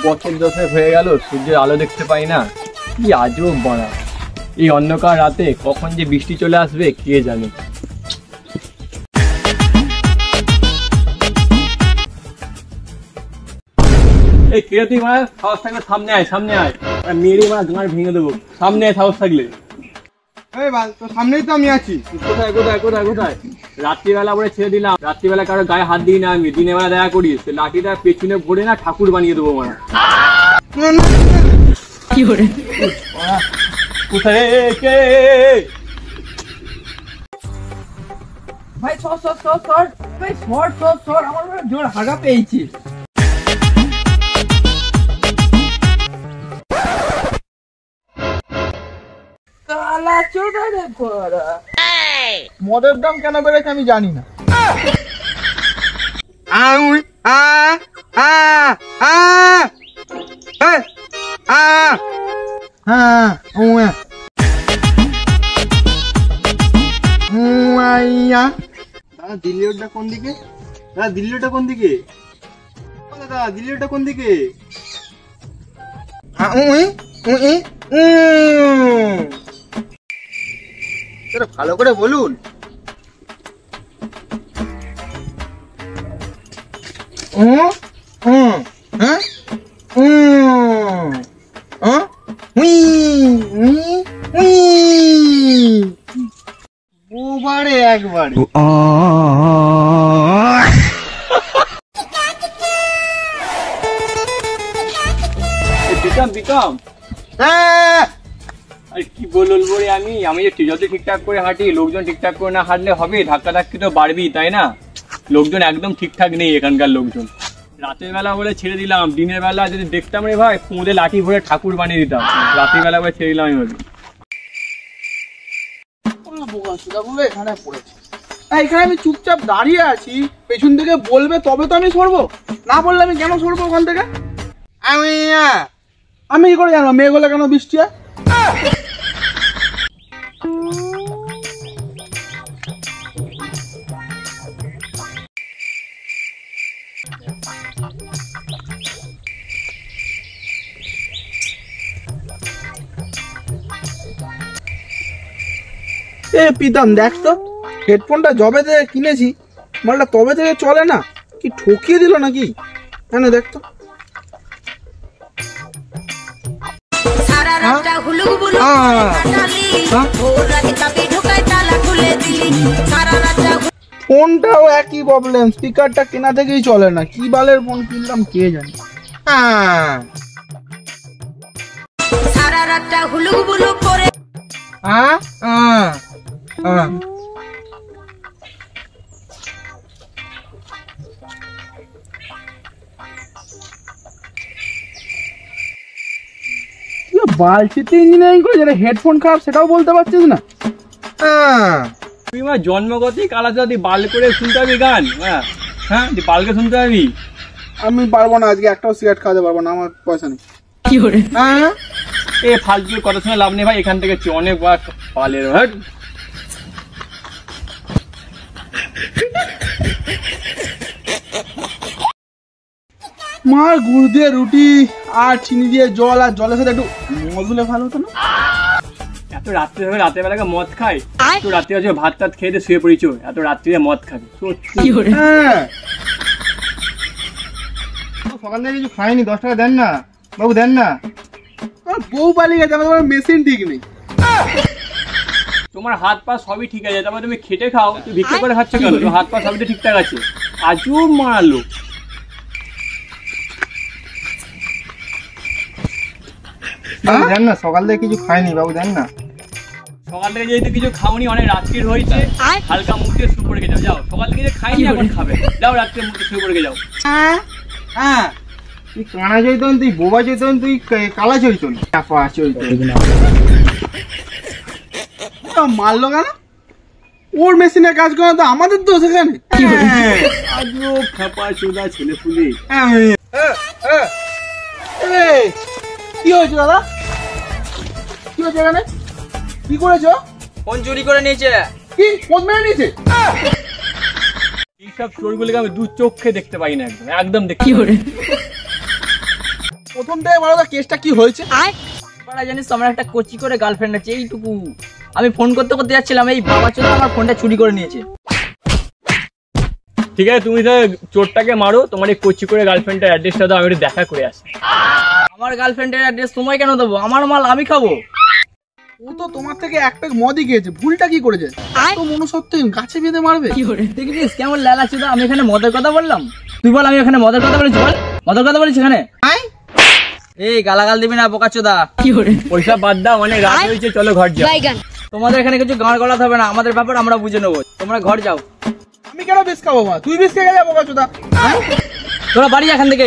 বছর 10 হয়ে গেল সূর্যের আলো দেখতে পাই না, কি আজব বানা। এই অন্ধকার রাতে কখন যে বৃষ্টি চলে আসবে কে জানে। এই কে তুই মারা, সাহস থাকলে সামনে আয়, সামনে আয়, মেরে মারা গাঁড় ভেঙে দেবো। সামনে আয় সাহস থাকলে। এই বাল, তোর সামনেই তো আমি আছি। কোথায় কোথায় কোথায় কোথায়? রাত্রিবেলা বলে ছেড়ে দিলাম, রাত্রিবেলা কারো গায়ে হাত দিই না আমি, দিনের বেলা দেখা করি। সে লাঠিটা পেছনে ভরে না ঠাকুর বানিয়ে দেবো মারা। কি করে কোথায় কে? ভাই সর সর সর সর ভাই, সর সর সর, আমার জোর হাগা পেয়েছি। কালা চোদা রে পড়া। মদের দাম কেন বেড়েছে আমি জানি না। দাদা দিল্লি রোডটা কোন দিকে? দাদা দিল্লি রোডটা কোন দিকে? দাদা দিল্লি রোডটা কোন দিকে? ভালো করে বলুন। দুবারে একবারে। বিকাম বিকাম, আরে কি বলবো রে আমি যত ঠিকঠাক করে হাঁটি, লোকজন ঠিকঠাক করে না হাঁটলে হবে? ধাক্কা ধাক্কি তো বাড়বেই, তাই না? লোকজন একদম ঠিকঠাক নেই এখানকার লোকজন। রাতের বেলা বলে ছেড়ে দিলাম, দিনের বেলা যদি দেখতাম রে ভাই পুঁদে লাঠি ভরে ঠাকুর বানিয়ে দিতাম। রাতের বেলা বলে ছেড়ে দিলাম আমি ভাবি। এখানে আমি চুপচাপ দাঁড়িয়ে আছি, পেছন থেকে বলবে তবে তো আমি সরবো, না বললে আমি কেন সরবো ওখান থেকে? আমি কি করে জানবো মেয়েগুলো কেন বৃষ্টি হয়? প্রীতম দেখ তো, হেডফোনটা যবে থেকে কিনেছি মালটা তবে থেকে চলে না, কি ঠকিয়ে দিল নাকি? হ্যাঁ দেখ তো। ফোনটাও একই প্রবলেম, স্পিকারটা কেনা থেকেই চলে না, কি বালের ফোন কিনলাম কে জানি। সারা রাতটা হুলুক বুলুক করে বালছিতে ইঞ্জিনিয়ারিং করে যেটা হেডফোন খারাপ সেটাও বলতে পারছিস না। তুই আমার জন্মগতই কালা জাতি, বাল করে শুনতে হবে গান। হ্যাঁ বালকে শুনতে হবে। আমি পারবো না, আজকে একটাও সিগারেট খাওয়াতে পারবো না, আমার পয়সা নেই। কি করে এ ফালতু কথা শুনে লাভ নেই ভাই, এখান থেকে অনেক পালের। মার গুড় দিয়ে রুটি আর চিনি দিয়ে জল, আর জলের সাথে একটু মদ হলে ভালো হতো না? এত রাত্রে হবে, রাতের বেলাকে মদ খাই? তো রাত্রে আছে ভাত টাত খেয়ে শুয়ে পড়িছো, এত রাত্রিরে মদ খাবে? সকাল থেকে কিছু খাইনি, 10 টাকা দেন না বাবু, দেন না। বউ পালিয়ে গেছে, আমার মেশিন ঠিক নেই। তোমার হাত পা সবই ঠিক আছে, তারপর তুমি খেটে খাও, তুমি ভিক্ষা করে খাচ্ছ কেন? তোমার হাত পা সবই তো ঠিকঠাক আছে, আজব মারালো। দেন না, সকাল থেকে কিছু খাইনি বাবু, দেন না। সকাল থেকে যেহেতু কিছু খাওনি, অনেক রাত্রির হয়েছে, হালকা মুখ দিয়ে শুয়ে পড়ে যাও। যাও, সকাল থেকে যে খাইনি এখন খাবে, যাও রাত্রে মুখ দিয়ে শুয়ে পড়ে যাও। তুই কানা চৈতন, তুই বোবা চৈতন, তুই কালা চৈতন, চাপা চৈতন। মারলো কেন? ওর মেশিনে কাজ করে তো আমাদের তো সেখানে। আজব খাপা চোদা ছেলে পুলে। কি হয়েছে দাদা? কি হয়েছে এখানে? কি করেছো? ফোন চুরি করে নিয়েছে। কি ফোন মেরে নিয়েছে? এইসব চোরগুলোকে আমি দু চোখে দেখতে পাই না, একদম একদম দেখতে। প্রথম থেকে বলো তো কেসটা কি হয়েছে? পাড়া জানিস তো আমার একটা কোচি করে গার্লফ্রেন্ড আছে, এইটুকু। আমি ফোন করতে করতে যাচ্ছিলাম, এই বাবা চোদা আমার ফোনটা চুরি করে নিয়েছে। ঠিক আছে, তুমি তো চোরটাকে মারো, তোমার এই কোচি করে গার্লফ্রেন্ডের অ্যাড্রেসটা দাও, আমি একটু দেখা করে আসি। আমার গার্লফ্রেন্ডের অ্যাড্রেস তোমায় কেন দেবো? আমার মাল আমি খাবো। ও তো তোমার থেকে এক প্যাক মদই খেয়েছে, ভুলটা কি করেছে? তো মনুষ্যত্বহীন, গাছে বেঁধে মারবে। দেখেছিস কেমন লালা চোদা? আমি এখানে মদের কথা বললাম, তুই বল আমি এখানে মদের কথা বলেছি? বল মদের কথা বলেছি এখানে? এই গালাগাল দিবি না বোকা চোদা। পয়সা বাদ দাও, অনেক রাত হয়েছে, চলো ঘর যাও। তোমাদের এখানে কিছু গাঁড় গলাতে হবে না, আমাদের ব্যাপার আমরা বুঝে নেবো, তোমরা ঘর যাও। আমি কেন বিষ খাবো মা? তুই বিষ খেয়ে যাবো চোদা। তোরা বাড়ি এখান থেকে।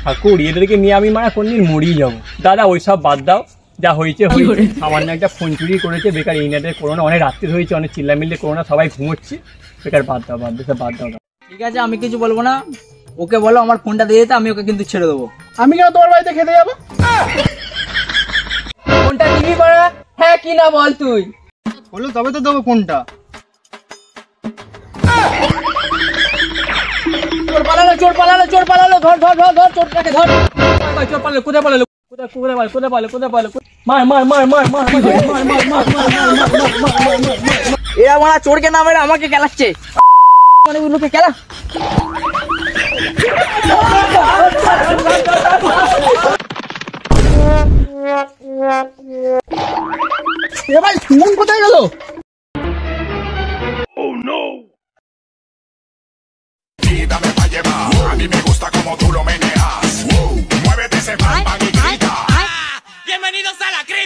ঠাকুর, এদেরকে নিয়ে আমি মারা কোনদিন মরিয়ে যাবো। দাদা ওইসব বাদ দাও, যা হয়েছে হয়েছে। সামান্য একটা ফোন চুরি করেছে, বেকার এই নেটে করোনা, অনেক রাত্রি হয়েছে, অনেক চিল্লামিল্লি করোনা, সবাই ঘুমোচ্ছে, বেকার বাদ দাও, বাদ দাও, বাদ দাও। ঠিক আছে, আমি কিছু বলবো না, ওকে বলো আমার ফোনটা দিয়ে দিতে, আমি ওকে কিন্তু ছেড়ে দেবো। আমি কেন তোমার বাড়িতে খেতে যাবো? ফোনটা দিবি করা? হ্যাঁ কি না বল তুই। বলো তবে তো দেবো ফোনটা। চোর পালালো, চোর পালালো, চোর পালালো, ধর ধর ধর ধর চোরটাকে ধর। চোর পালালো, কোথায় পালালো? কোথায় পালালো? মার মার মার মার মার মার এরা মারা চোরকে না মেরে আমাকে খেলাচ্ছে, মানে ওগুলোকে খেলা। এ ভাই সুমন কোথায় গেল? Dame pa' llevar, a mí me gusta como tú lo meneas. Muévete ese bam bam y grita. Bienvenidos a la crema.